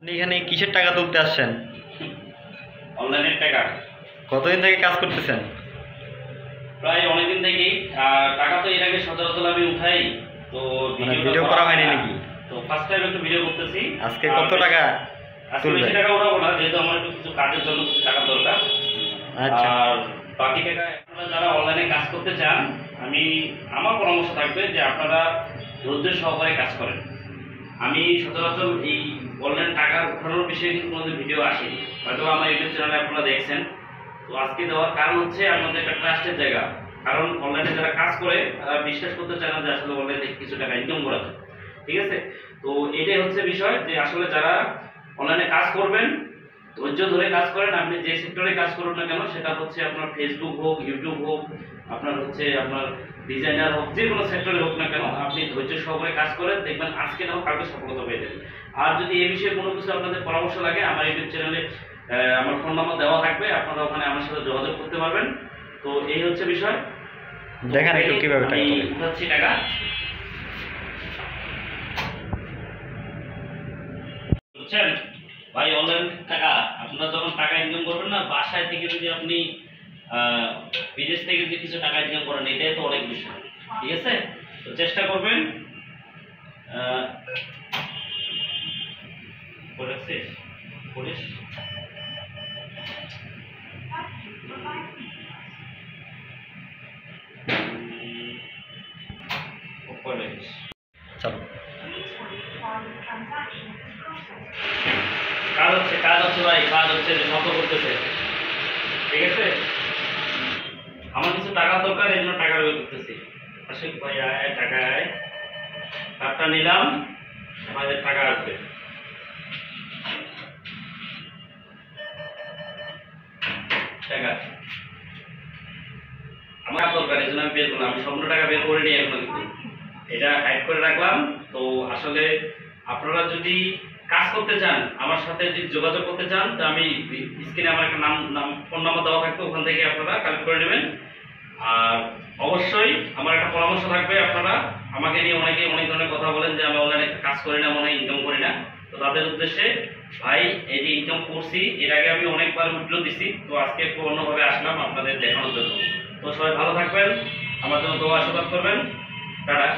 আপনি এখানে কিসের টাকা তুলতে আসছেন? অনলাইনের টাকা। কতদিন থেকে কাজ করতেছেন? প্রায় অনেকদিন থেকেই। টাকা তো এর আগে সচরাচর আমি উঠাই, তো ভিডিও করা হয়নি নাকি? তো ফার্স্ট টাইম একটু ভিডিও করতেছি। আজকে কত টাকা আজকে তুলবেন? বেশি টাকা উঠাবো না, যেহেতু আমার একটু কিছু কাজের জন্য কিছু টাকা দরকার। আচ্ছা, আর বাকি টাকা আপনারা যারা অনলাইনে কাজ করতে চান, আমার পরামর্শ থাকবে যে আপনারা ধৈর্য সহকারে কাজ করেন। আমি সচরাচর এই অনলাইন টাকা উঠানোর বিষয়ে কিন্তু কোনোদিন ভিডিও আসেনি, হয়তো আমার ইউটিউব চ্যানেলে আপনারা দেখছেন। তো আজকে দেওয়ার কারণ হচ্ছে আমাদের একটা ট্রাস্টের জায়গা, কারণ অনলাইনে যারা কাজ করে তারা বিশ্বাস করতে চায় না যে আসলে অনলাইনে কিছু টাকা ইনকাম করা যায়। ঠিক আছে, তো এটাই হচ্ছে বিষয় যে আসলে যারা অনলাইনে কাজ করবেন ধৈর্য ধরে কাজ করেন। আপনি যে সেক্টরে কাজ করুন না কেন, সেটা হচ্ছে আপনার ফেসবুক হোক, ইউটিউব হোক, আপনার ডিজাইনার হোক, যে কোনো সেক্টরে হোক না কেন, আপনি ধৈর্য সহকারে কাজ করেন, দেখবেন আজকে না হোক কালকে সফলতা পেয়ে যাবেন। আর যদি এই বিষয়ে কোনো কিছু আপনাদের পরামর্শ লাগে, আমার ইউটিউব চ্যানেলে আমার ফোন নাম্বার দেওয়া থাকবে, আপনারা ওখানে আমার সাথে যোগাযোগ করতে পারবেন। তো এই হচ্ছে বিষয়। দেখেন একটু কিভাবে টাকা আমি তোলেন। উঠাচ্ছি টাকা। বুঝছেন ভাই, অনলাইন টাকা আপনারা যখন টাকা ইনকাম করবেন না, বাসায় থেকে যদি আপনি বিদেশ থেকে যদি কিছু টাকা ইনকাম করেন, এটাই তো অনেক বিষয়। ঠিক আছে, তো চেষ্টা করবেন। করেছিস করিস চলো, কাজ হচ্ছে ভাই, কাজ হচ্ছে, শত করতেছে। ঠিক আছে, আমার কিছু টাকা দরকার, এই জন্য টাকা বের করতেছি। আশিক ভাই আয়, টাকা আয়, কার্ডটা নিলাম, আমাদের টাকা আসবে। টাকা আমার দরকার, এই জন্য আমি বের করলাম। আমি সম্পূর্ণ টাকা বের করে নিই এখন, কিন্তু এটা হাইড করে রাখলাম। তো আসলে আপনারা যদি কাজ করতে চান, আমার সাথে যদি যোগাযোগ করতে চান, তো আমি স্ক্রিনে আমার একটা ফোন নাম্বার দেওয়া থাকবে, ওখান থেকে আপনারা কালেক্ট করে নেবেন। আর অবশ্যই আমার একটা পরামর্শ থাকবে, আপনারা আমাকে নিয়ে অনেক ধরনের কথা বলেন যে আমি অনলাইনে কাজ করি না, মনে হয় ইনকাম করি না। তো তাদের উদ্দেশ্যে ভাই, এই যে ইনকাম করছি, এর আগে আমি অনেকবার উইথড্র দিছি, তো আজকে একটু অন্যভাবে আসলাম আপনাদের দেখানোর জন্য। তো সবাই ভালো থাকবেন, আমার জন্য দোয়া আশীর্বাদ করবেন। টাটা।